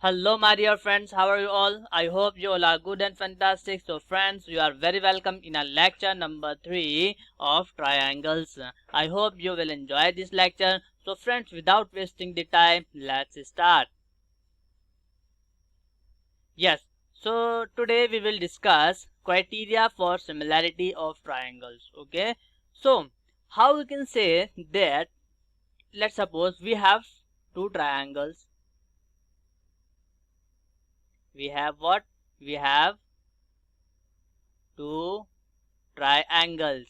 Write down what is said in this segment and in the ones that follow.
Hello my dear friends, how are you all? I hope you all are good and fantastic. So friends, you are very welcome in our lecture number 3 of triangles. I hope you will enjoy this lecture. So friends, without wasting the time, let's start. Yes, so today we will discuss criteria for similarity of triangles. Okay, so how we can say that, let's suppose we have two triangles. We have what? We have two triangles.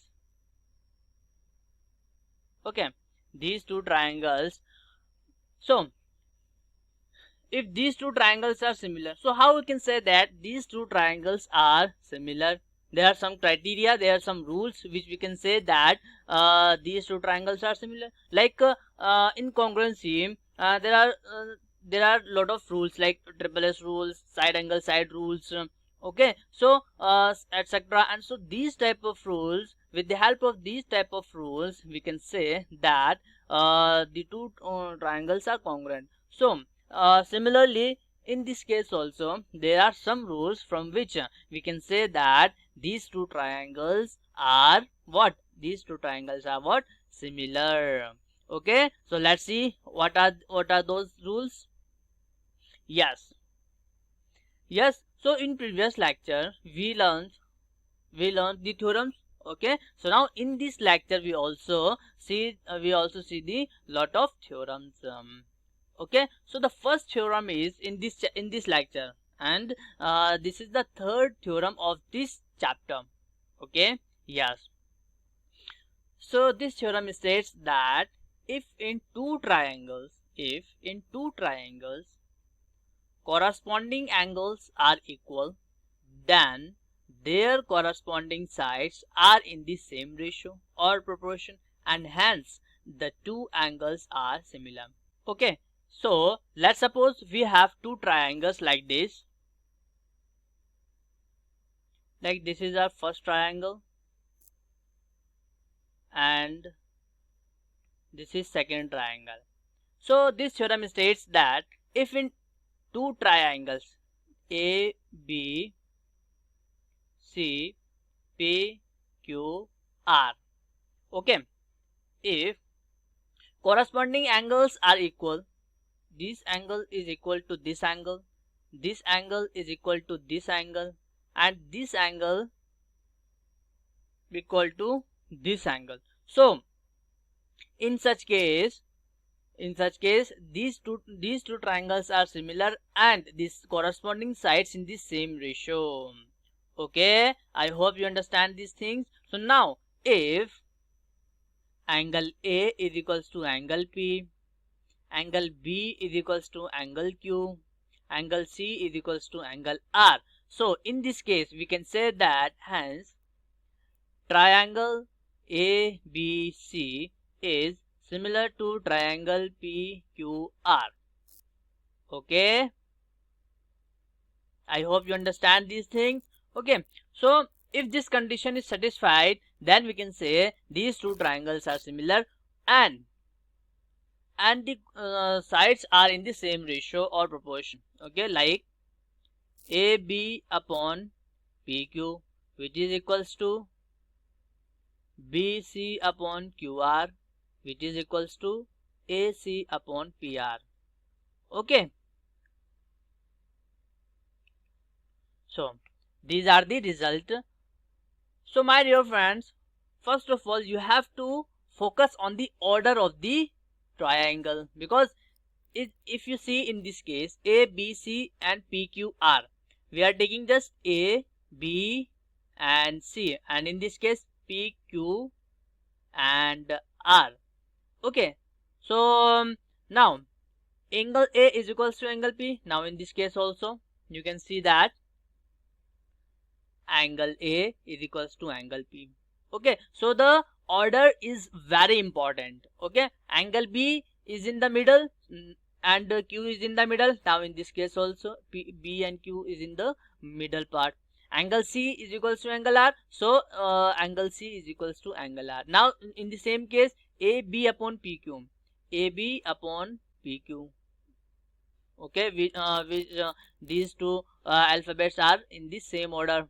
Okay, these two triangles. So if these two triangles are similar, so how we can say that these two triangles are similar? There are some criteria, there are some rules which we can say that these two triangles are similar. Like in congruency, there are lot of rules like triple S rules, side angle side rules. Okay, so etc. And so these type of rules, with the help of these type of rules, we can say that the two triangles are congruent. So similarly, in this case also, there are some rules from which we can say that these two triangles are what? These two triangles are what? Similar. Okay, so let's see what are those rules. Yes, so in previous lecture we learned the theorems. Okay, so now in this lecture we also see the lot of theorems. Okay, so the first theorem is in this lecture, and this is the third theorem of this chapter. Okay, yes, so this theorem states that if in two triangles corresponding angles are equal, then their corresponding sides are in the same ratio or proportion, and hence the two angles are similar. Okay, so let's suppose we have two triangles like this. Like this is our first triangle and this is second triangle. So this theorem states that if in two triangles A, B, C, P, Q, R, okay, if corresponding angles are equal, this angle is equal to this angle is equal to this angle, and this angle equal to this angle. So in such case these two triangles are similar and these corresponding sides in the same ratio. Okay, I hope you understand these things. So now if angle A is equals to angle P, angle B is equals to angle Q, angle C is equals to angle R, so in this case we can say that hence triangle ABC is similar to triangle PQR. Okay, I hope you understand these things. Okay, so if this condition is satisfied, then we can say these two triangles are similar and the sides are in the same ratio or proportion. Okay, like AB upon PQ, which is equals to BC upon QR, which is equals to AC upon PR. Okay, so these are the result. So my dear friends, first of all you have to focus on the order of the triangle, because if you see in this case A, B, C and P, Q, R, we are taking just A, B and C, and in this case P, Q and R. Okay, so now angle A is equals to angle P. Now in this case also you can see that angle A is equals to angle P. Okay, so the order is very important. Okay, angle B is in the middle and Q is in the middle. Now in this case also B and Q is in the middle part. Angle C is equals to angle R, so angle C is equals to angle R. Now in the same case AB upon PQ, AB upon PQ. Okay, these two alphabets are in the same order,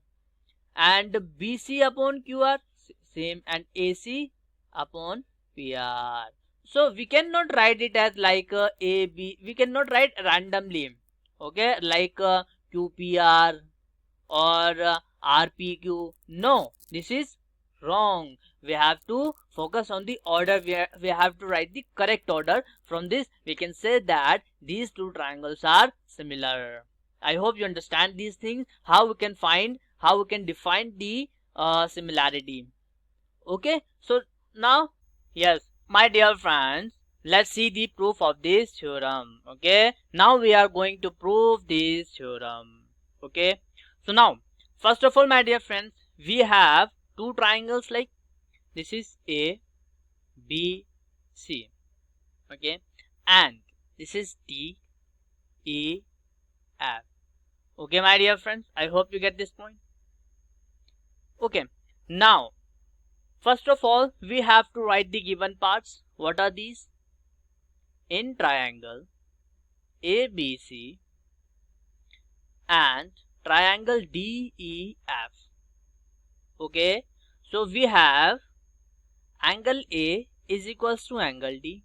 and BC upon QR same, and AC upon PR. So we cannot write it as like A B. We cannot write randomly. Okay, like QPR or RPQ. No, this is wrong. We have to focus on the order. We have to write the correct order. From this we can say that these two triangles are similar. I hope you understand these things, how we can find, how we can define the similarity. Okay, so now, yes, my dear friends, let's see the proof of this theorem. Okay, now we are going to prove this theorem. Okay, so now, first of all, my dear friends, we have two triangles, like this is A, B, C. Okay, and this is D, E, F. Okay, my dear friends, I hope you get this point. Okay, now, first of all, we have to write the given parts. What are these? In triangle ABC and triangle DEF. Okay, so we have angle A is equals to angle D,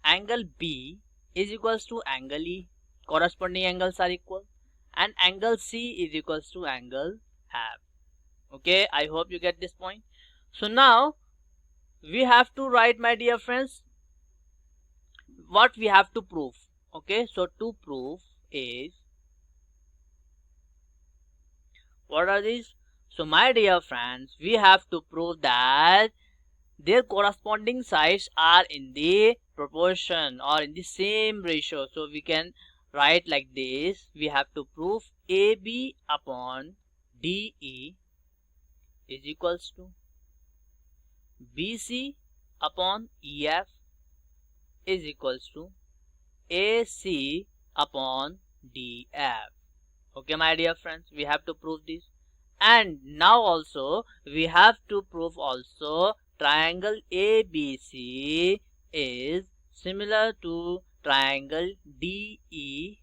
angle B is equals to angle E, corresponding angles are equal, and angle C is equals to angle F. Okay, I hope you get this point. So now we have to write, my dear friends, what we have to prove. Okay, so to prove is, what are these? So my dear friends, we have to prove that their corresponding sides are in the proportion or in the same ratio. So we can write like this. We have to prove AB upon DE is equals to BC upon EF is equals to AC upon DF. Okay, my dear friends, we have to prove this. And now also we have to prove also triangle ABC is similar to triangle DEF.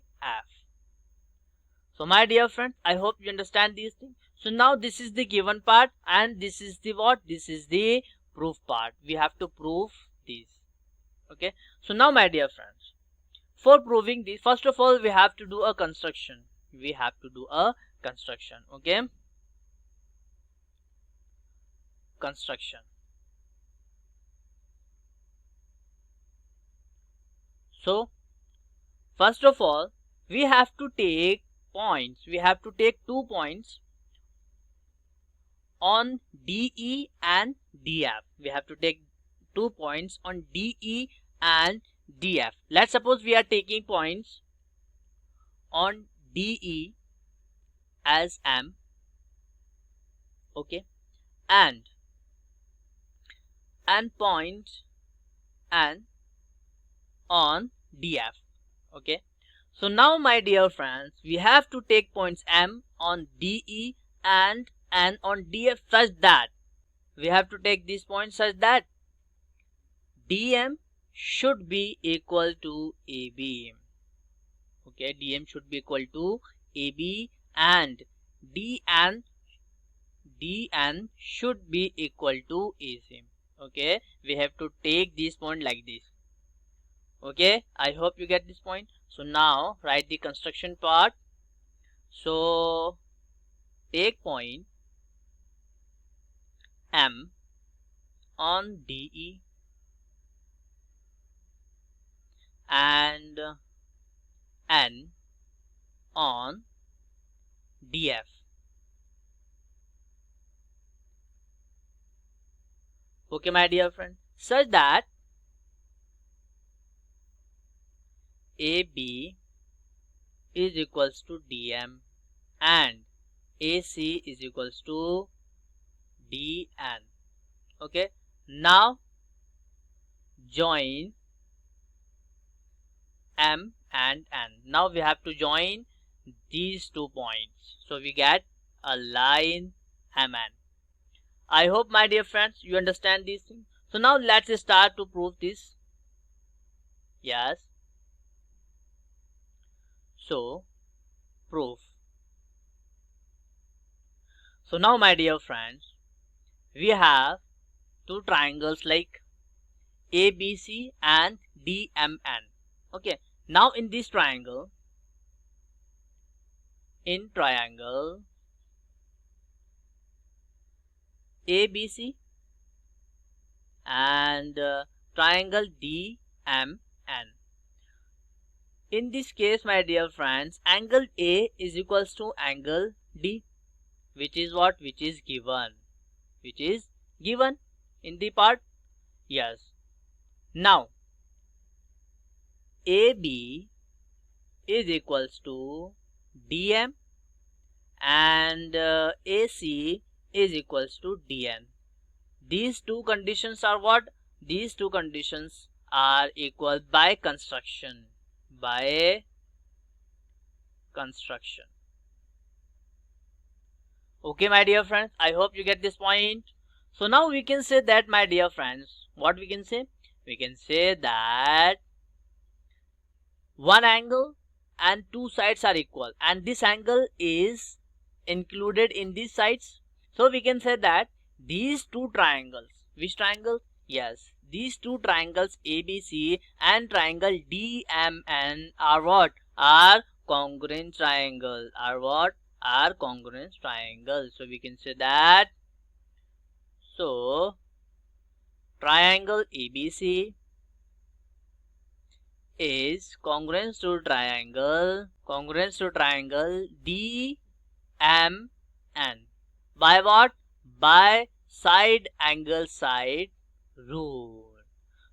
So my dear friends, I hope you understand these things. So now this is the given part, and this is the what? This is the proof part. We have to prove this. Okay, so now my dear friends, for proving this, first of all we have to do a construction. We have to do a construction. Okay, construction. So first of all we have to take points. We have to take 2 points on DE and DF. We have to take 2 points on DE and DF. Let's suppose we are taking points on DE as M. Okay, and point and on DF. Okay, so now my dear friends, we have to take points M on DE and on DF such that we have to take these points such that DM should be equal to AB. Okay, DM should be equal to AB, and DN should be equal to AC. Okay, we have to take this point like this. Okay, I hope you get this point. So now write the construction part. So take point M on DE and N on DF. Okay, my dear friend, such that AB is equals to DM and AC is equals to DN. Okay, now join M and N. Now we have to join these 2 points, so we get a line MN. I hope, my dear friends, you understand these things. So now let's start to prove this. Yes, So proof. So now my dear friends, we have two triangles like ABC and DMN. Okay, now in this triangle, in triangle ABC and triangle DMN. In this case, my dear friends, angle A is equals to angle D, which is what? Which is given. Which is given in the part. Yes. Now, AB is equals to DM and AC is equals to DN. These two conditions are what? These two conditions are equal by construction. By construction. Okay, my dear friends, I hope you get this point. So now we can say that, my dear friends, what we can say? We can say that one angle and two sides are equal, and this angle is included in these sides. So we can say that these two triangles, which triangle? Yes, these two triangles ABC and triangle DMN are what? Are congruent triangle. Are what? Are congruent triangle. So we can say that, so triangle ABC is congruent to triangle DMN. By what? By side angle side rule.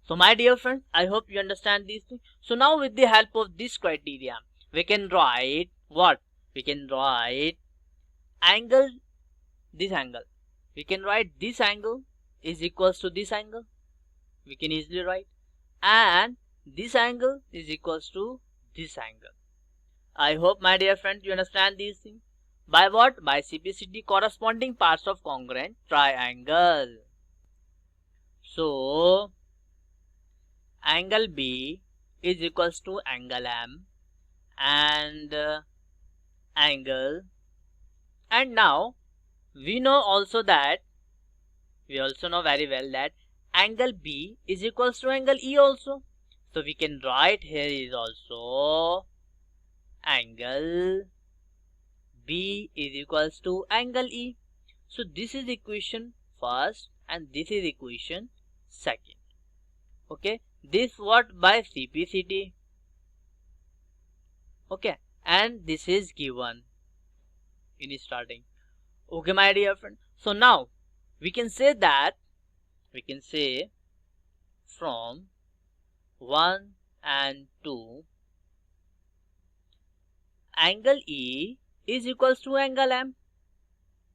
So my dear friends, I hope you understand these things. So now with the help of this criteria, we can write what? We can write angle, this angle. We can write this angle is equals to this angle. We can easily write. And this angle is equals to this angle. I hope, my dear friend, you understand these things. By what? By CBSE corresponding parts of congruent triangle. So angle B is equals to angle M and angle. And now we know also that, we also know very well that angle B is equals to angle E also. So we can write here is also angle B is equals to angle E. So this is equation first and this is equation second. Okay, this what? By CBSE. Okay, and this is given in starting. Okay, my dear friend. So now we can say that, we can say from 1 and 2, angle E is equals to angle M.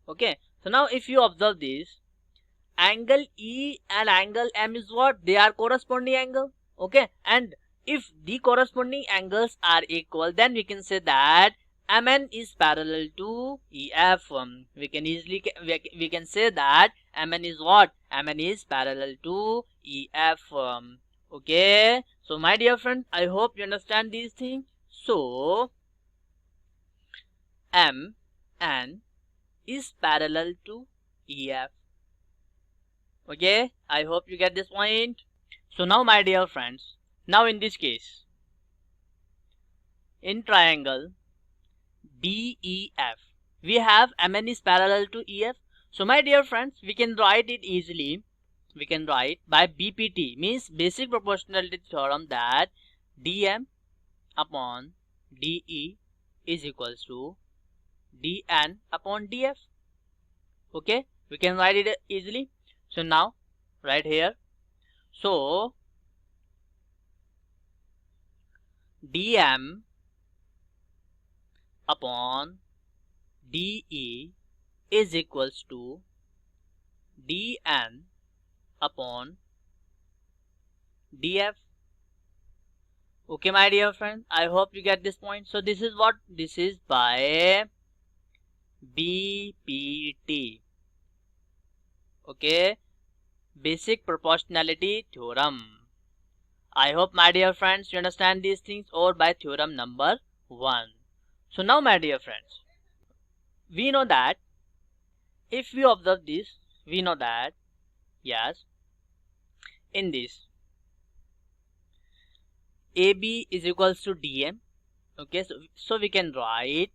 Okay, so now if you observe this, angle E and angle M is what? They are corresponding angle. Okay, and if the corresponding angles are equal, then we can say that MN is parallel to EF. We can easily we can say that MN is what? MN is parallel to EF. Okay, so my dear friend, I hope you understand these things. So MN is parallel to EF. Okay, I hope you get this point. So now, my dear friends, now in this case, in triangle DEF, we have MN is parallel to EF. So my dear friends, we can write it easily. We can write by BPT, means basic proportionality theorem, that DM upon DE is equals to DN upon DF. Okay, we can write it easily. So now right here, so DM upon DE is equals to DN upon DF. Okay, my dear friend, I hope you get this point. So this is what? This is by BPT. Okay, basic proportionality theorem. I hope, my dear friends, you understand these things, or by theorem number 1. So now my dear friends, we know that if we observe this, we know that yes, in this AB is equals to DM. Okay, so we can write,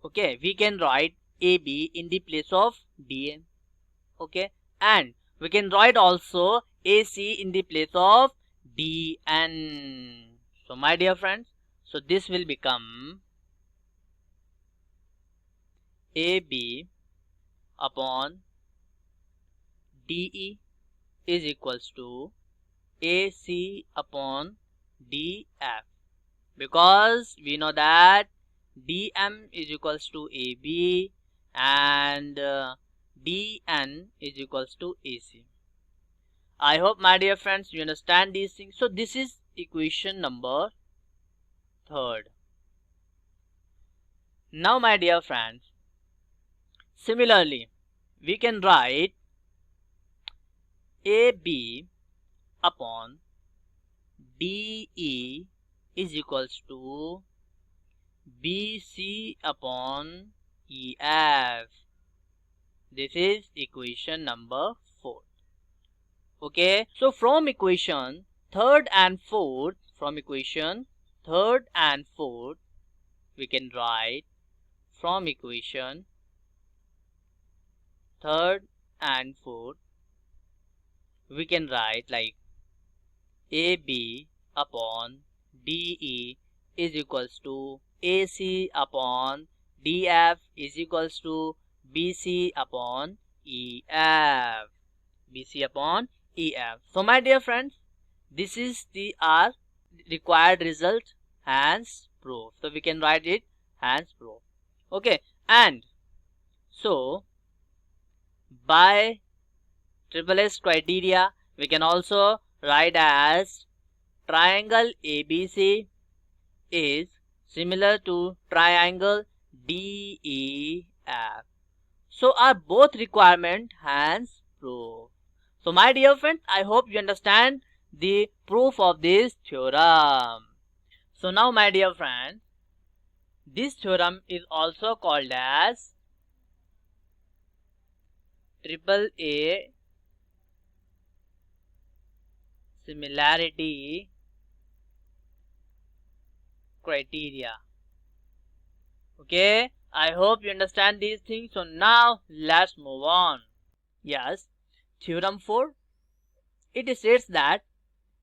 okay, we can write AB in the place of DM. Okay, and we can write also AC in the place of DN. So my dear friends, so this will become AB upon DE is equals to AC upon DF, because we know that DM is equals to AB and DN is equals to AC. I hope my dear friends you understand these things. So this is equation number 3rd. Now my dear friends, similarly we can write AB upon DE is equals to BC upon EF. This is equation number 4. Okay, so from equation 3rd and 4th, we can write from equation 3rd and 4th, we can write like AB upon DE is equals to AC upon DF is equals to BC upon EF. BC upon EF. So my dear friends, this is the our required result, hence proof. So we can write it hence proof. Okay, and so by SSS criteria we can also write as triangle ABC is similar to triangle DEF. So are both requirement hence proof. So my dear friends, I hope you understand the proof of this theorem. So now my dear friends, this theorem is also called as AAA similarity criteria. Okay, I hope you understand these things. So now let's move on. Yes, theorem 4. It states that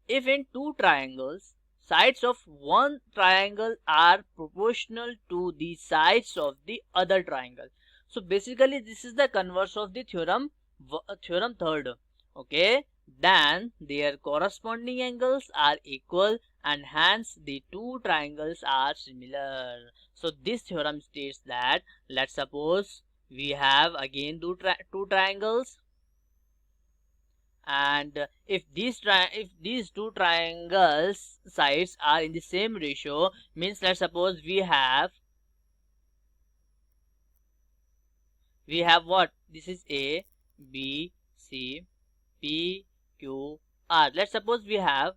if in two triangles, sides of one triangle are proportional to the sides of the other triangle. So basically this is the converse of the theorem 3rd. Okay, then their corresponding angles are equal and hence the two triangles are similar. So this theorem states that, let's suppose we have again two triangles, and if these two triangles sides are in the same ratio, means let's suppose we have what, this is A, B, C, P, Q, R. Let's suppose we have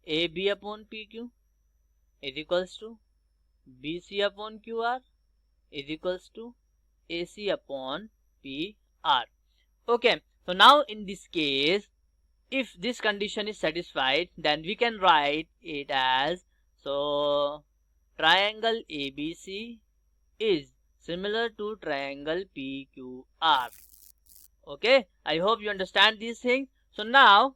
AB upon PQ is equals to BC upon QR is equals to AC upon PR. Okay, so now in this case, if this condition is satisfied, then we can write it as, so triangle ABC is similar to triangle PQR. Okay, I hope you understand these things. So now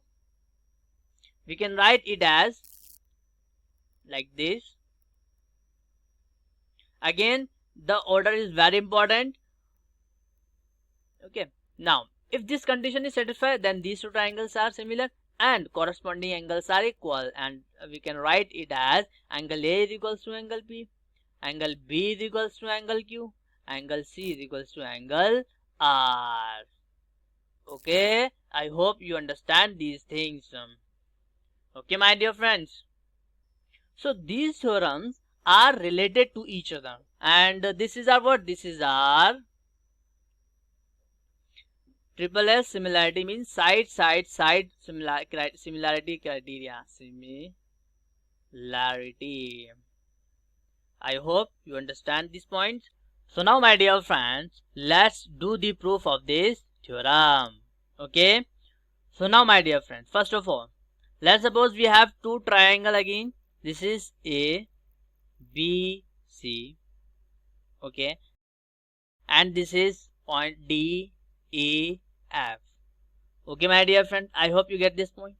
we can write it as like this. Again, the order is very important. Okay, now if this condition is satisfied, then these two triangles are similar and corresponding angles are equal, and we can write it as angle A is equals to angle P, angle B is equals to angle Q, angle C is equals to angle R. Okay, I hope you understand these things. Okay, my dear friends. So these theorems are related to each other, and this is our what? This is our SSS similarity, means side similarity criteria. Similarity. I hope you understand this point. So now my dear friends, let's do the proof of this theorem. Okay. So now my dear friends, first of all, let's suppose we have two triangle again. This is A, B, C. Okay. And this is point D, E, F. Okay my dear friend, I hope you get this point.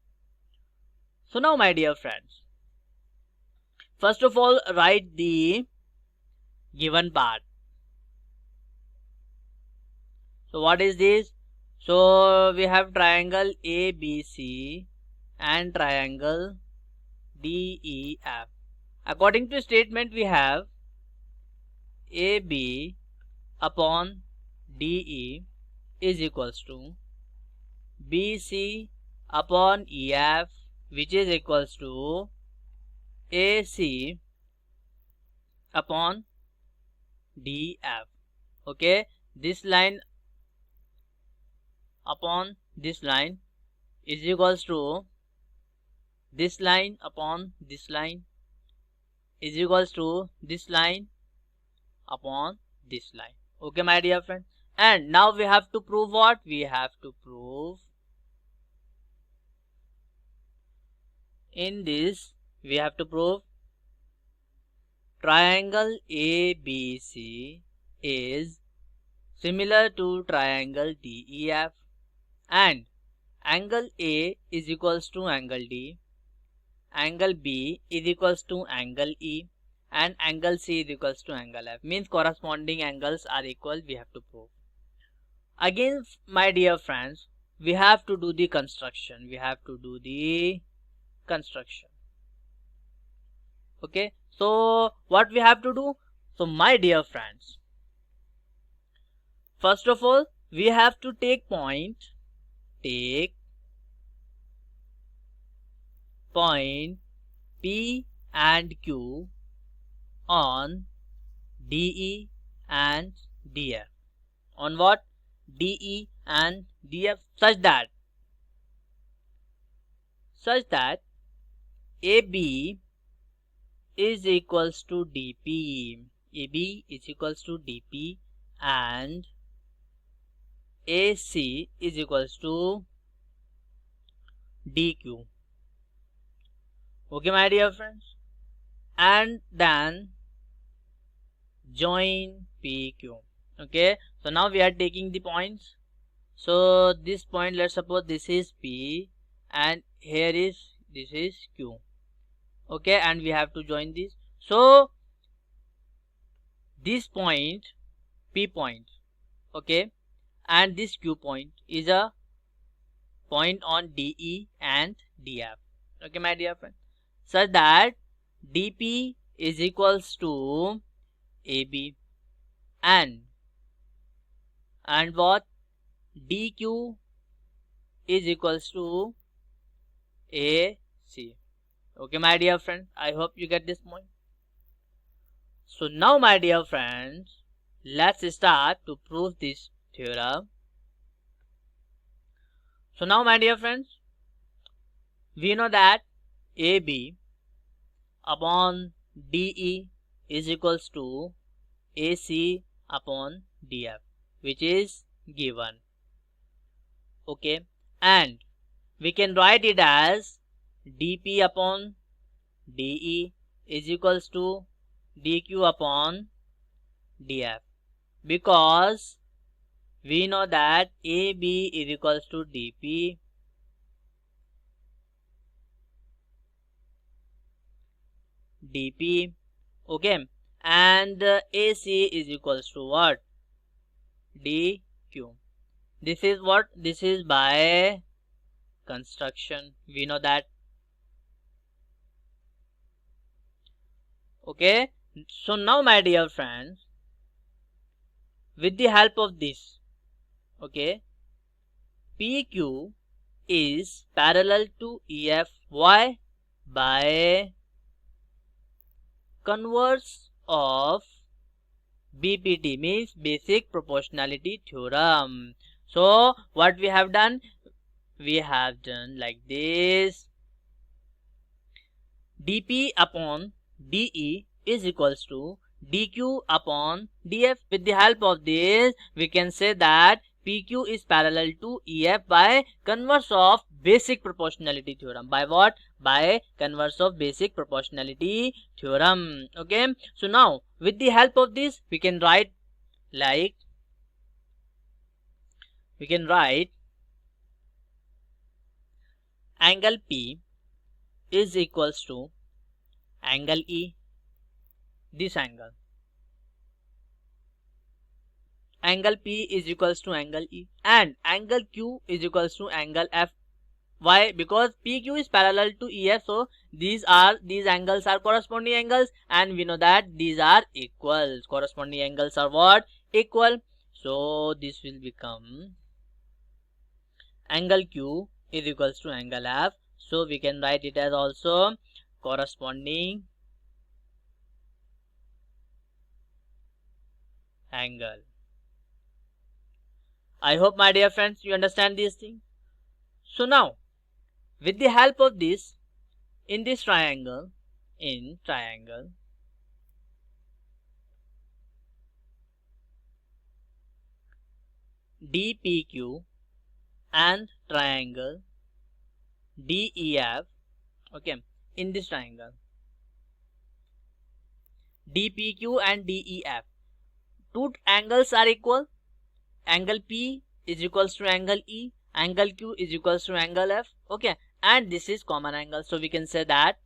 So now my dear friends, first of all write the given part. So what is this? So we have triangle ABC and triangle DEF. According to statement we have AB upon DE is equals to BC upon EF, which is equals to AC upon DF. Okay, this line upon this line is equals to this line upon this line is equals to this line upon this line. Okay my dear friend, and now we have to prove what? We have to prove in this, we have to prove triangle ABC is similar to triangle DEF, and angle A is equals to angle D, angle B is equals to angle E, and angle C is equals to angle F. Means corresponding angles are equal, we have to prove. Again my dear friends, we have to do the construction. Okay, so what we have to do? So my dear friends, first of all we have to take point P and Q on DE and DF. On what? DE and DF, such that AB is equals to DP. AB is equals to DP and AC is equals to DQ. Okay my dear friends, and then join PQ. Okay, so now we are taking the points. So this point, let's suppose this is P and this is Q. Okay, and we have to join this. So this point, P point, okay, and this Q point is a point on DE and DF. Okay my dear friend, such that DP is equals to AB and what? DQ is equals to AC. Okay my dear friend, I hope you get this point. So now my dear friends, let's start to prove this theorem. So now my dear friends, we know that AB upon DE is equals to AC upon DF, which is given. Okay, and we can write it as DP upon DE is equals to DQ upon DF, because we know that AB is equals to DP okay, and AC is equals to what? DQ. This is what? This is by construction, we know that. Okay, so now my dear friends, with the help of this, okay, PQ is parallel to EF. Why? By converse of BPT, means basic proportionality theorem. So what we have done? We have done like this. DP upon DE is equals to dq upon df. With the help of this, we can say that PQ is parallel to EF by converse of basic proportionality theorem. By what? By converse of basic proportionality theorem. Okay. So now with the help of this, we can write like, angle P is equals to angle E, this angle. Angle P is equals to angle E, and angle Q is equals to angle F. Why? Because PQ is parallel to EF, so these angles are corresponding angles, and we know that these are equal. Corresponding angles are what? Equal. So this will become angle Q is equals to angle F. So we can write it as also corresponding angle. I hope, my dear friends, you understand these things. So now, with the help of this, in triangle, DPQ and triangle DEF, okay, in this triangle DPQ and DEF, two angles are equal. Angle P is equals to angle E, angle Q is equals to angle F, okay, and this is common angle. So we can say that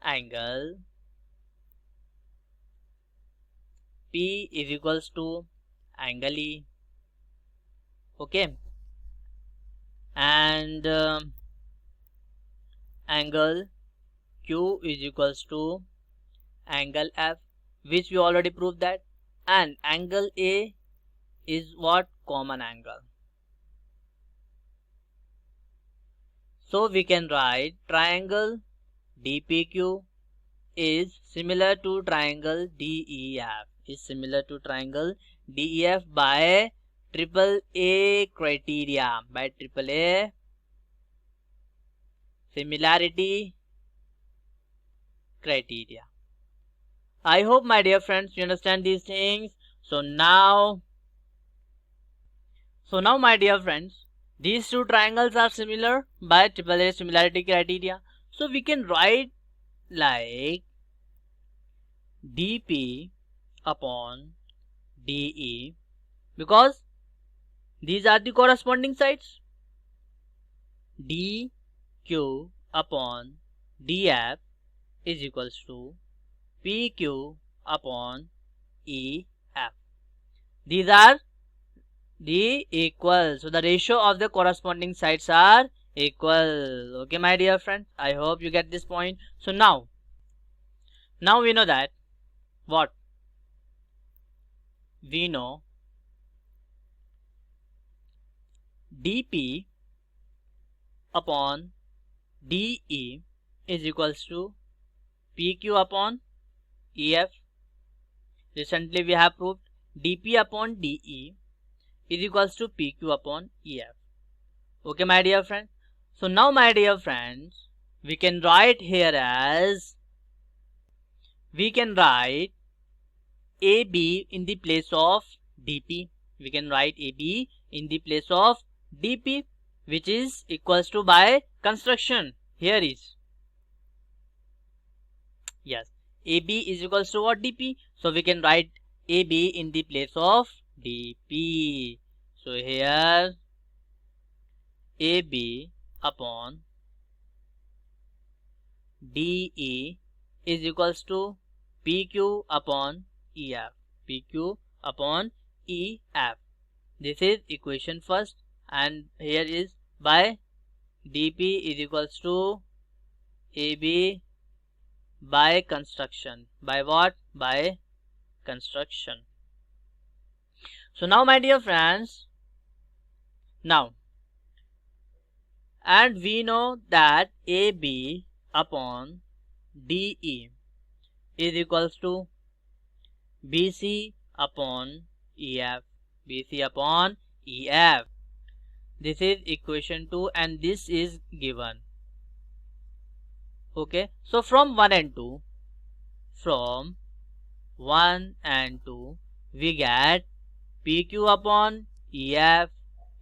angle P is equals to angle E, okay, and angle Q is equals to angle F, which we already proved that, and angle A is what? Common angle. So we can write triangle DPQ is similar to triangle DEF, by AAA criteria, by AAA similarity criteria. I hope, my dear friends, you understand these things. So now, my dear friends, these two triangles are similar by AAA similarity criteria. So we can write like DP upon DE, because these are the corresponding sides. DQ upon DF is equals to PQ upon EF. These are the equal. So the ratio of the corresponding sides are equal. Okay, my dear friends, I hope you get this point. So now we know that what? We know DP upon DE is equals to PQ upon EF. Recently we have proved DP upon DE is equals to PQ upon EF. Okay, my dear friends. So now, my dear friends, we can write here as, we can write AB in the place of DP. We can write AB in the place of DP, which is equals to by construction. Here is, yes, AB is equals to what? DP. So we can write AB in the place of DP. So here AB upon DE is equals to PQ upon EF. PQ upon EF. This is equation first, and here is by DP is equals to AB by construction. By what? By construction. So now, my dear friends, now, and we know that AB upon DE is equals to BC upon EF. BC upon EF. This is equation 2, and this is given. Okay, so from 1 and 2, from 1 and 2, we get PQ upon EF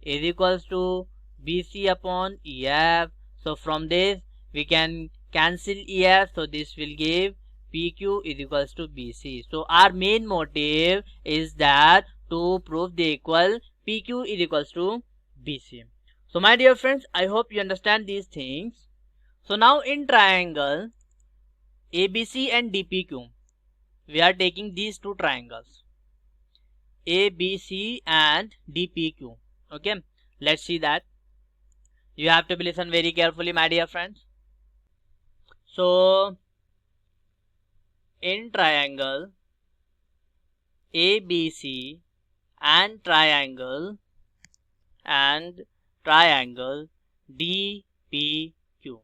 is equals to BC upon EF. So from this we can cancel EF, so this will give PQ is equals to BC. So our main motive is that to prove the equal PQ is equals to BC. So my dear friends, I hope you understand these things. So now in triangle ABC and DPQ, we are taking these two triangles ABC and DPQ. Okay, let's see that. You have to listen very carefully, my dear friends. So in triangle ABC and triangle DPQ.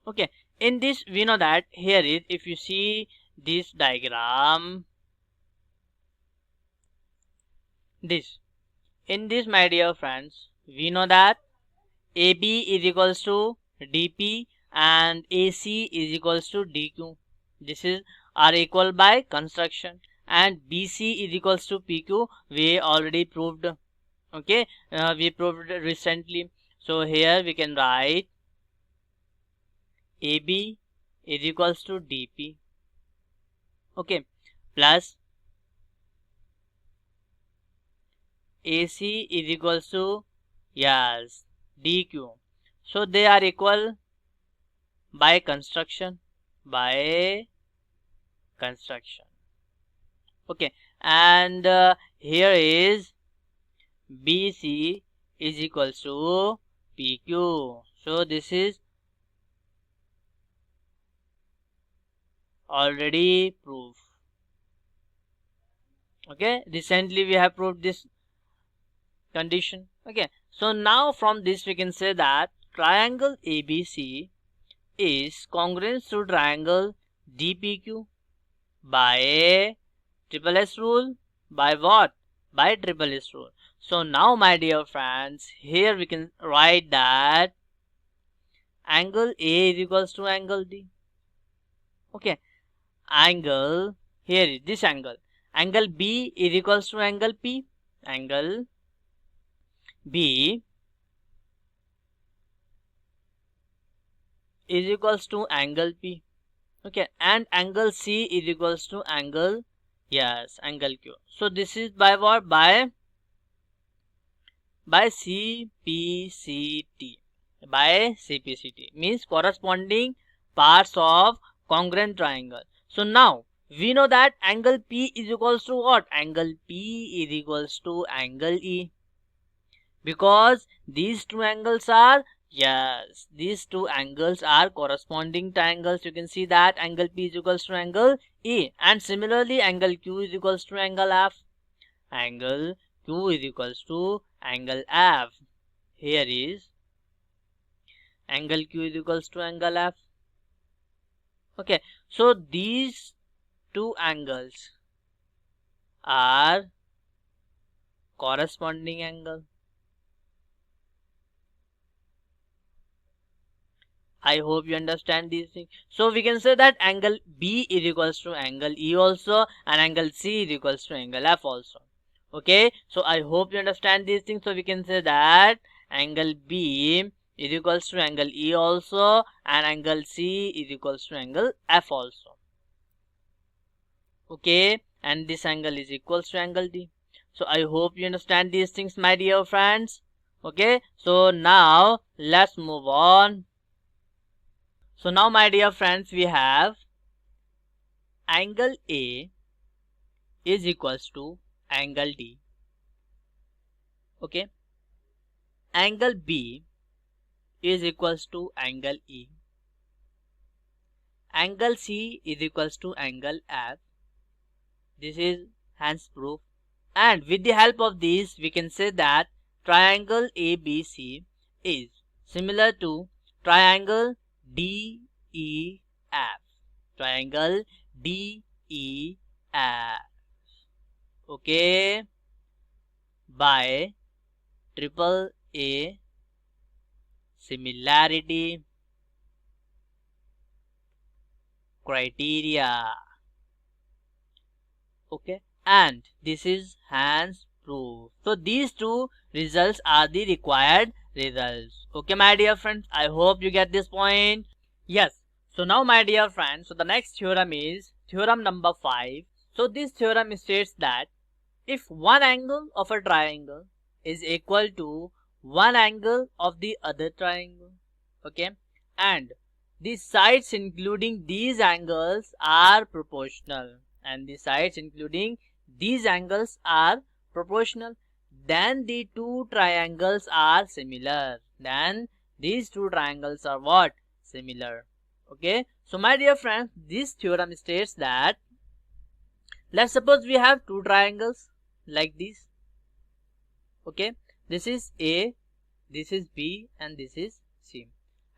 Okay, in this we know that here is, if you see this diagram, in this my dear friends, we know that AB is equals to DP and AC is equals to DQ. This is are equal by construction, and BC is equals to PQ. We already proved. Okay, we proved it recently. So here we can write AB is equals to DP. Okay, plus AC is equals to, yes, DQ. So they are equal by construction. Okay, and here is BC is equals to PQ. So this is already proved. Okay, recently we have proved this condition. Okay, so now from this we can say that triangle ABC is congruent to triangle DPQ by triple S rule. By what? By triple S rule. So now my dear friends, here we can write that angle A is equals to angle D. Okay, angle, here is this angle. Angle B is equals to angle P. Angle B is equals to angle P. Okay, and angle C is equals to angle, yes, angle Q. So this is by what? By CPCT. By CPCT means corresponding parts of congruent triangle. So now we know that angle P is equals to what? Angle P is equals to angle E, because these two angles are, yes, these two angles are corresponding triangles. You can see that angle P is equals to angle E, and similarly angle Q is equals to angle F. Angle Q is equals to angle F. Here is angle Q is equals to angle F. Okay, so these two angles are corresponding angle. I hope you understand these things. So we can say that angle B is equals to angle E also, and angle C is equals to angle F also. Okay, so I hope you understand these things. So we can say that angle B is equals to angle E also, and angle C is equals to angle F also. Okay, and this angle is equals to angle D. So I hope you understand these things, my dear friends. Okay, so now let's move on. So now my dear friends, we have angle A is equals to angle D. Okay, angle B is equals to angle E. Angle C is equals to angle F. This is hence proof. And with the help of this, we can say that triangle ABC is similar to triangle DEF. Triangle DEF. Okay, by triple A similarity criteria. Okay, and this is hence proof. So these two results are the required results. Okay, my dear friends, I hope you get this point. Yes. So now, my dear friends, so the next theorem is theorem number 5. So this theorem states that if one angle of a triangle is equal to one angle of the other triangle, okay, and the sides including these angles are proportional, and the sides including these angles are proportional, then the two triangles are similar. Then these two triangles are what? Similar. Okay, so my dear friends, this theorem states that, let's suppose we have two triangles like this. Okay, this is A, this is B, and this is C,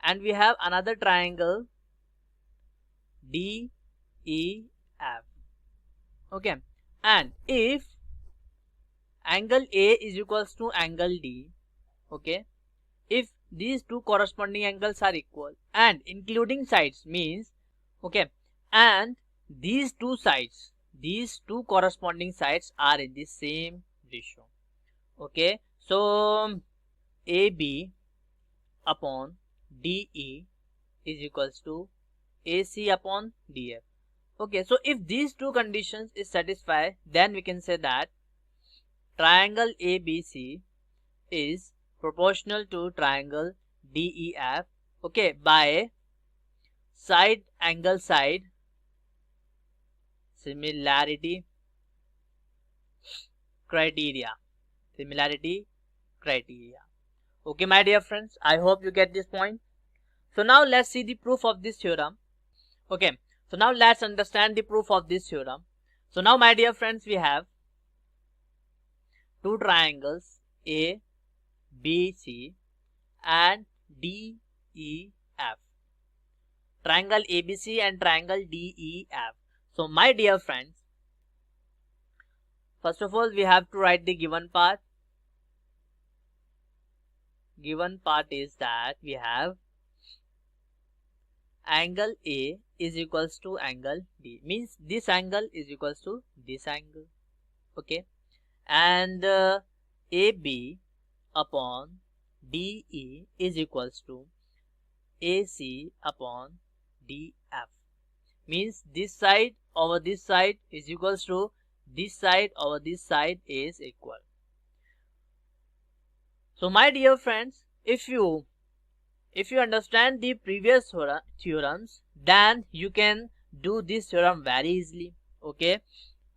and we have another triangle D, E, F. Okay, and if angle A is equals to angle D, okay, if these two corresponding angles are equal and including sides means, okay, and these two corresponding sides are in the same ratio. Okay, so AB upon DE is equals to AC upon DF. Okay, so if these two conditions is satisfied, then we can say that triangle ABC is proportional to triangle DEF, okay, by side angle side similarity criteria. Okay, my dear friends, I hope you get this point. So now let's see the proof of this theorem. Okay, so now let's understand the proof of this theorem. So now, my dear friends, we have two triangles A, B, C and D, E, F. Triangle ABC and triangle DEF. So my dear friends, first of all we have to write the given part. Given part is that we have angle A is equals to angle D, means this angle is equals to this angle. Okay, and AB upon DE is equals to AC upon DF, means this side over this side is equals to this side over this side is equal. So my dear friends, if you understand the previous theorems, then you can do this theorem very easily. Okay,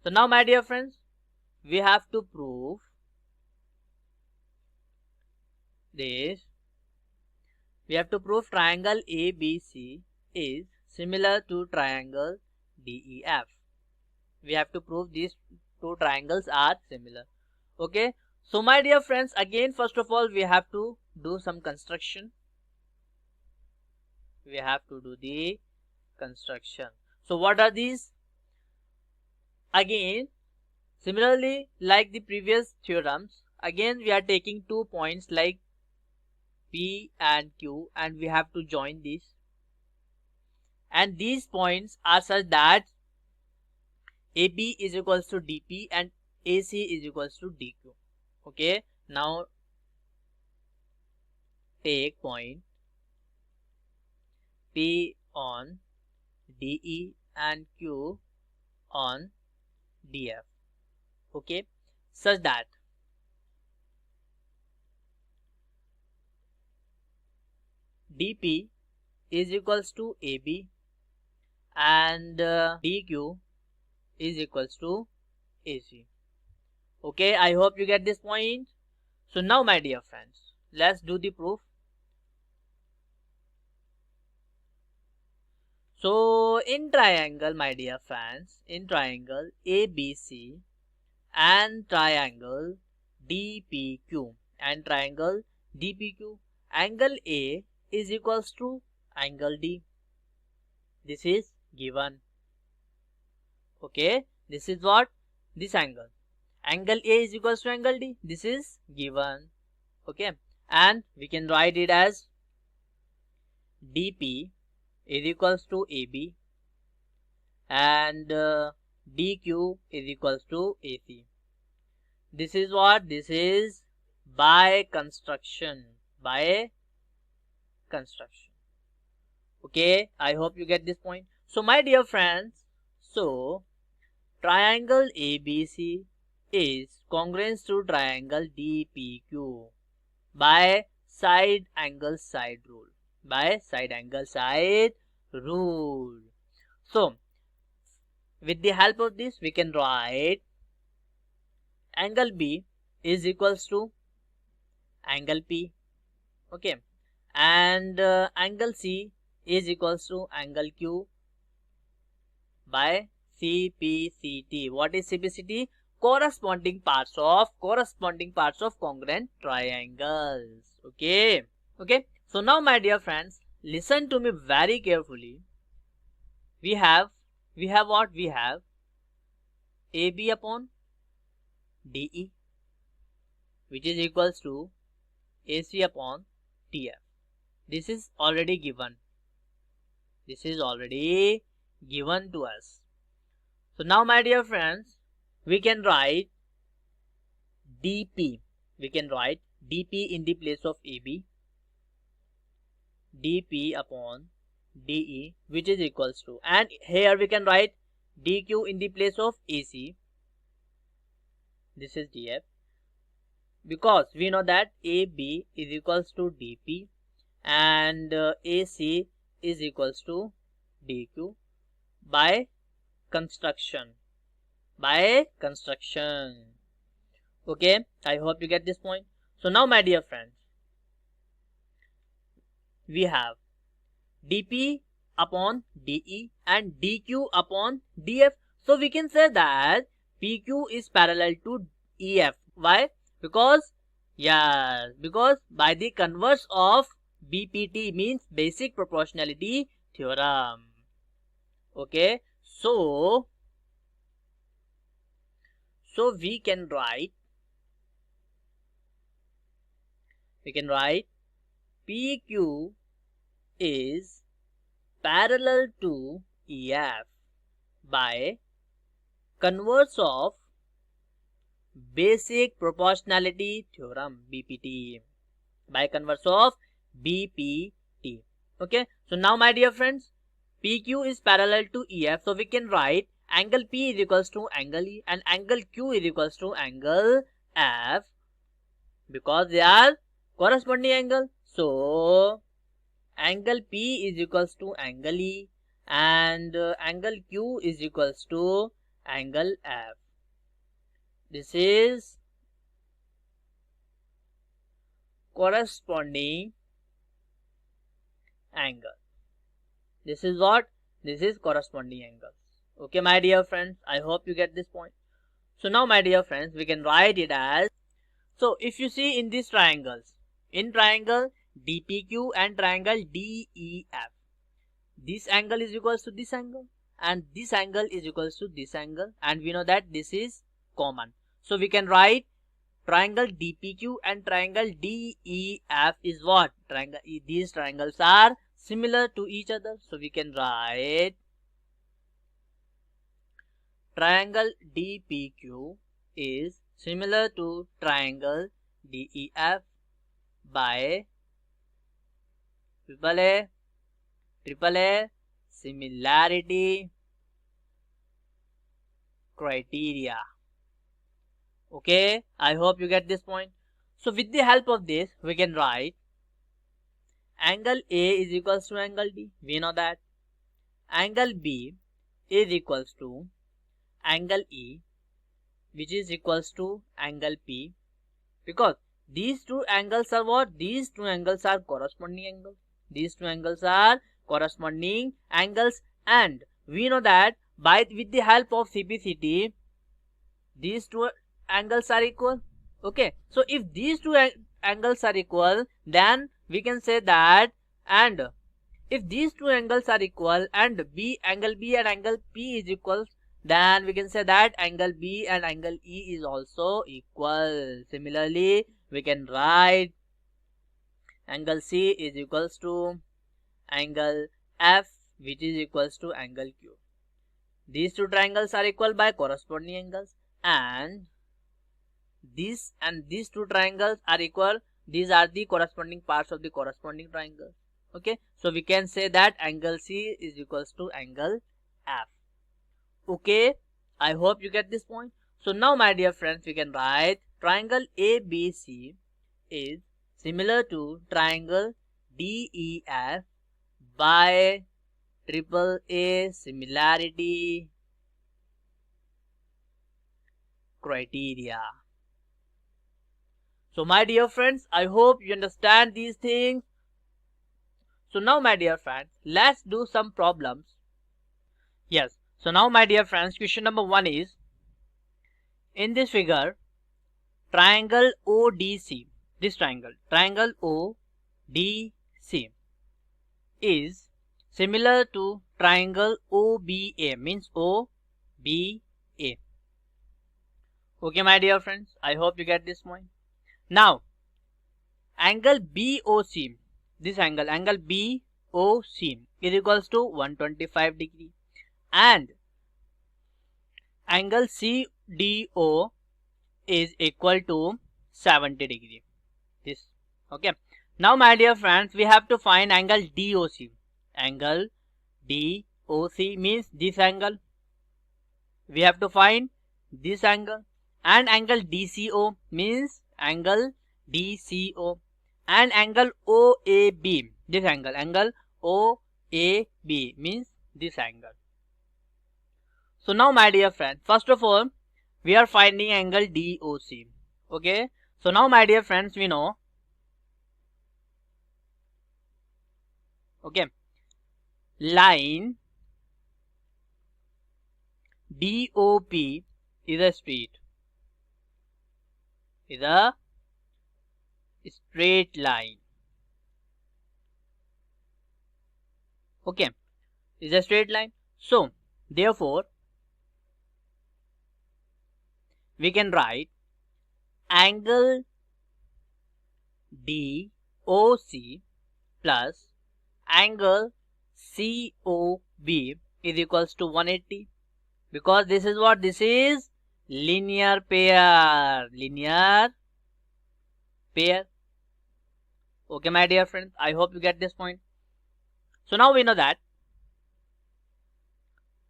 so now my dear friends, we have to prove this. We have to prove triangle ABC is similar to triangle DEF. We have to prove these two triangles are similar. Okay, so my dear friends, again first of all we have to do some construction. We have to do the construction. So what are these? Again, similarly like the previous theorems, again we are taking 2 points like P and Q and we have to join these, and these points are such that AB is equals to DP and AC is equals to DQ. Okay, now take point P on DE and Q on DF. Okay, such that DP is equals to AB and DQ is equals to AC. Okay, I hope you get this point. So now my dear friends, let's do the proof. So in triangle, my dear friends, in triangle ABC and triangle DPQ and triangle DPQ, angle A is equals to angle D. This is given. Okay, this is what? This angle. Angle A is equals to angle D. This is given. Okay, and we can write it as DP is equals to AB and DQ is equals to AC. This is what? This is by construction. By construction. Okay, I hope you get this point. So my dear friends, so triangle ABC is congruent to triangle DPQ by side angle side rule. By side angle side rule. So with the help of this we can write angle B is equals to angle P. Okay, and angle C is equals to angle Q by CPCT. What is CPCT? Corresponding parts of congruent triangles. Okay. So now my dear friends, listen to me very carefully. We have what? We have AB upon DE, which is equals to AC upon TF. This is already given. This is already given to us. So now my dear friends, we can write DP. We can write DP in the place of AB. DP upon DE, which is equals to, and here we can write DQ in the place of AC. This is DF, because we know that AB is equals to DP and AC is equals to DQ by construction. Okay, I hope you get this point. So now my dear friends, we have DP upon DE and DQ upon DF. So we can say that PQ is parallel to EF. Why? Because by the converse of BPT, means basic proportionality theorem. Okay, so we can write PQ is parallel to EF by converse of basic proportionality theorem, BPT, by converse of BPT. Okay, so now my dear friends, PQ is parallel to EF, so we can write angle P is equals to angle E and angle Q is equals to angle F, because they are corresponding angle. So angle P is equals to angle E and angle Q is equals to angle F. This is corresponding angle. This is what? This is corresponding angles. Okay, my dear friends, I hope you get this point. So now my dear friends, we can write it as, so if you see in these triangles, in triangle DPQ and triangle DEF, this angle is equals to this angle and this angle is equals to this angle, and we know that this is common. So we can write triangle DPQ and triangle DEF is what? These triangles are similar to each other. So we can write triangle DPQ is similar to triangle DEF by triple A similarity criteria. Okay, I hope you get this point. So with the help of this, we can write angle A is equals to angle D. We know that. Angle B is equals to angle E, which is equals to angle P, because these two angles are what? These two angles are corresponding angles. These two angles are corresponding angles, and we know that with the help of CPCT, these two angles are equal. Okay, so if these two angles are equal, then we can say that, and if these two angles are equal and angle B and angle P is equal, then we can say that angle B and angle E is also equal. Similarly, we can write angle C is equals to angle F, which is equals to angle Q. these two triangles are equal by corresponding angles, and these two triangles are equal. These are the corresponding parts of the corresponding triangle. Okay, so we can say that angle C is equals to angle F. Okay, I hope you get this point. So now, my dear friends, we can write triangle ABC is similar to triangle DEF by triple A similarity criteria. So my dear friends, I hope you understand these things. So now, my dear friends, let's do some problems. Yes, so now, my dear friends, question number 1 is, in this figure, triangle ODC, this triangle ODC is similar to triangle OBA, means OBA. Okay, my dear friends, I hope you get this point. Now, angle BOC, this angle BOC is equals to 125 degree, and angle CDO is equal to 70 degree. This, okay. Now, my dear friends, we have to find angle DOC. Angle DOC means this angle. We have to find this angle. And angle DCO means angle DCO. And angle OAB, this angle OAB means this angle. So now, my dear friend, first of all, we are finding angle DOC. Okay, so now, my dear friends, we know, okay, line DOP is a straight line. Okay, is a straight line. So therefore, we can write angle DOC plus angle COB is equals to 180, because this is what? This is linear pair. Okay, my dear friends, I hope you get this point. So now we know that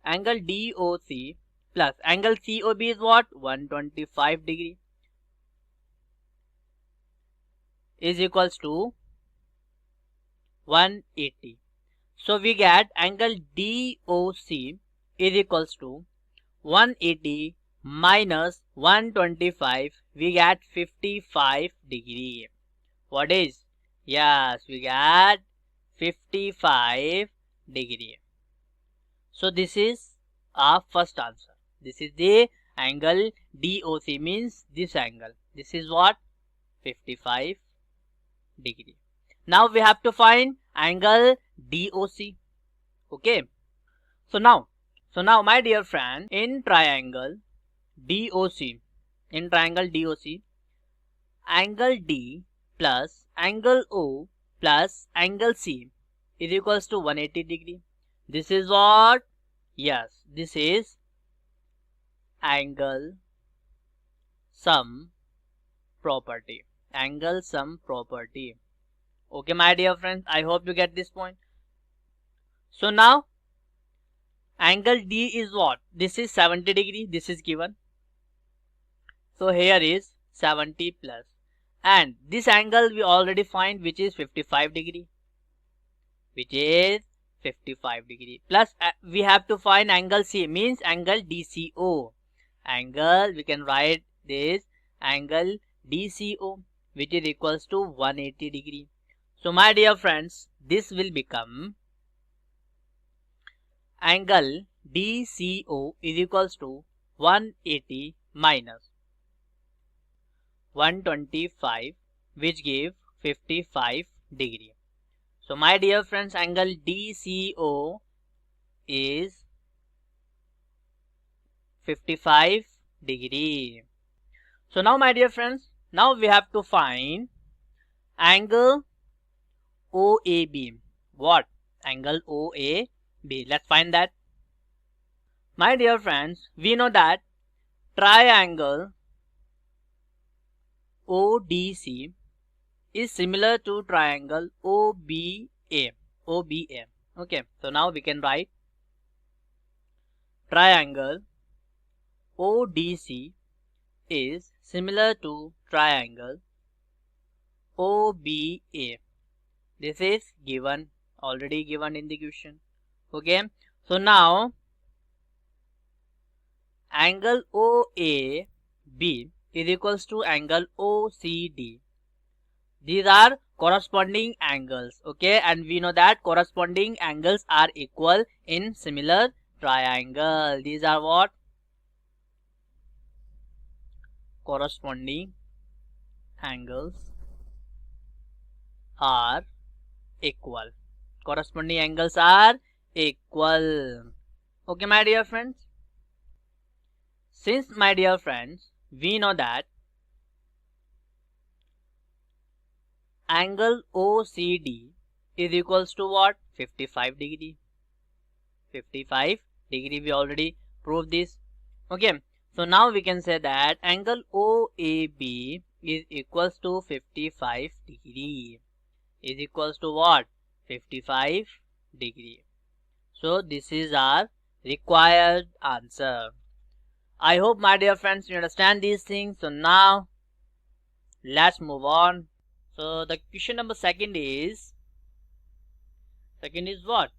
angle DOC plus angle COB is what? 125 degree is equals to 180. So we get angle DOC is equals to 180 minus 125. We get 55 degree. What is? Yes, we get 55 degree. So this is our first answer. This is the angle DOC, means this angle. This is what? 55 degree. Now we have to find angle DOC. Okay. So now, my dear friend, in triangle DOC, angle D plus angle O plus angle C is equals to 180 degree. This is what? Yes, this is angle sum property. Angle sum property. Okay, my dear friends, I hope you get this point. So now, angle D is what? This is 70 degree. This is given. So here is 70 plus. And this angle we already find, which is 55 degree. Plus we have to find angle C, means angle DCO. Angle, we can write this angle DCO, which is equals to 180 degree. So my dear friends, this will become angle DCO is equals to 180 minus 125, which give 55 degree. So my dear friends, angle DCO is 55 degree. So now, my dear friends, now we have to find angle OAB. What? Angle OAB. Let's find that. My dear friends, we know that triangle ODC is similar to triangle OBA. OBA. Okay, so now we can write triangle ODC is similar to triangle OBA. This is given, already given in the question. Okay, so now angle OAB is equals to angle OCD. These are corresponding angles. Okay, and we know that corresponding angles are equal in similar triangle. These are what? Corresponding angles are equal. Corresponding angles are equal. Okay, my dear friends. Since, my dear friends, we know that angle OCD is equals to what? 55 degree. 55 degree, we already proved this. Okay, so now we can say that angle OAB is equals to 55 degree. Is equals to what? 55 degree. So this is our required answer. I hope, my dear friends, you understand these things. So now let's move on. So the question number second is what?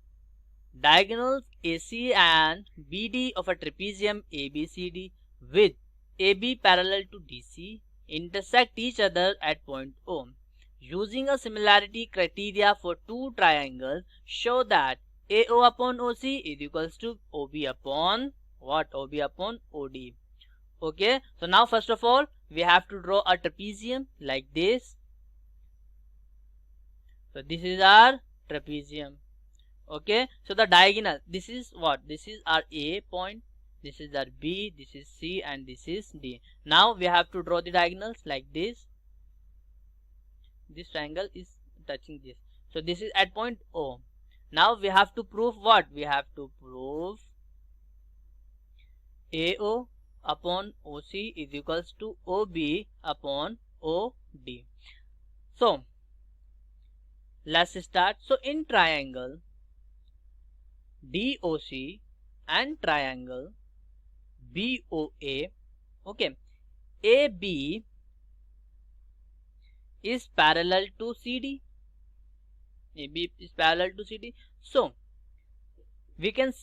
Diagonals AC and BD of a trapezium ABCD with AB parallel to DC intersect each other at point O. Using a similarity criteria for two triangles, show that AO upon OC is equals to OB upon what? OB upon OD. Okay, so now first of all we have to draw a trapezium like this. So this is our trapezium. Okay, so the diagonal, this is what? This is our A point, this is our B, this is C, and this is D. Now we have to draw the diagonals like this. This triangle is touching this. So this is at point O. Now we have to prove what? We have to prove AO upon OC is equals to OB upon OD. So let's start. So in triangle DOC and triangle BOA, okay, AB is parallel to CD. AB is parallel to CD. So we can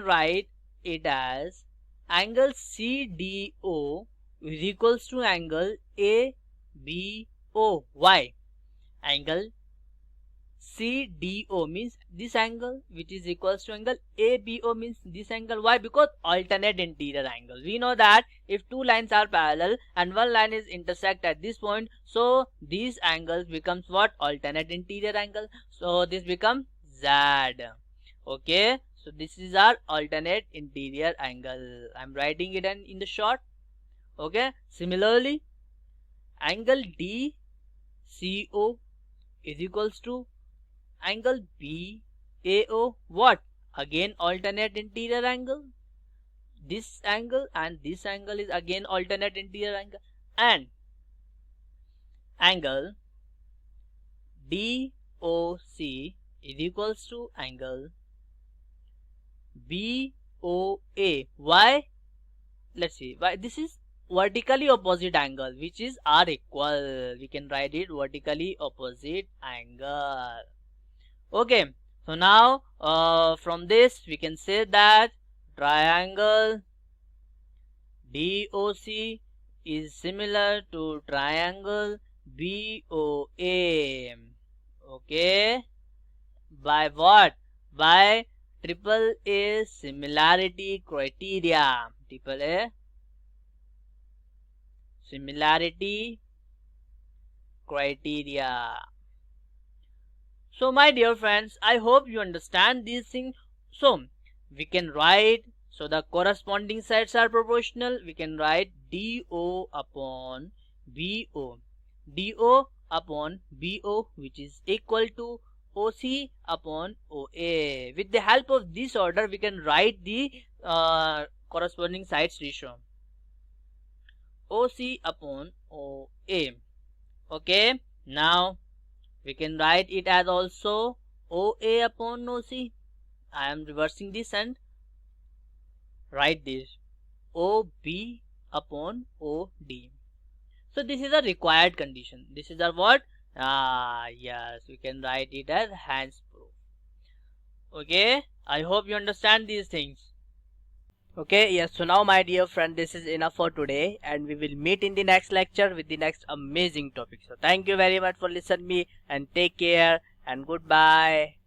write it as angle CDO is equals to angle ABO. Why? Angle CDO means this angle, which is equals to angle ABO means this angle. Why? Because alternate interior angles. We know that if two lines are parallel and one line is intersect at this point, so these angles becomes what? Alternate interior angle. So this becomes Z. Okay, so this is our alternate interior angle. I'm writing it in the short. Okay, similarly angle DCO is equals to angle BAO, what? Again alternate interior angle. This angle and this angle is again alternate interior angle. And angle DOC is equals to angle BOA. Why? Let's see. Why? This is vertically opposite angle, which is R equal. We can write it vertically opposite angle. Okay, so now from this we can say that triangle DOC is similar to triangle BOA. Okay, by what? By triple A similarity criteria. Triple A similarity criteria. So my dear friends, I hope you understand these things. So we can write, so the corresponding sides are proportional. We can write DO upon BO. DO upon BO, which is equal to OC upon OA. With the help of this order, we can write the corresponding sides ratio, OC upon OA. Okay, now we can write it as also OA upon OC. I am reversing this and write this OB upon OD. So this is a required condition. This is a what? Yes, we can write it as Hence proof. Okay, I hope you understand these things. Okay, yes, so now my dear friend, this is enough for today, and we will meet in the next lecture with the next amazing topic. So thank you very much for listening me, and take care and goodbye.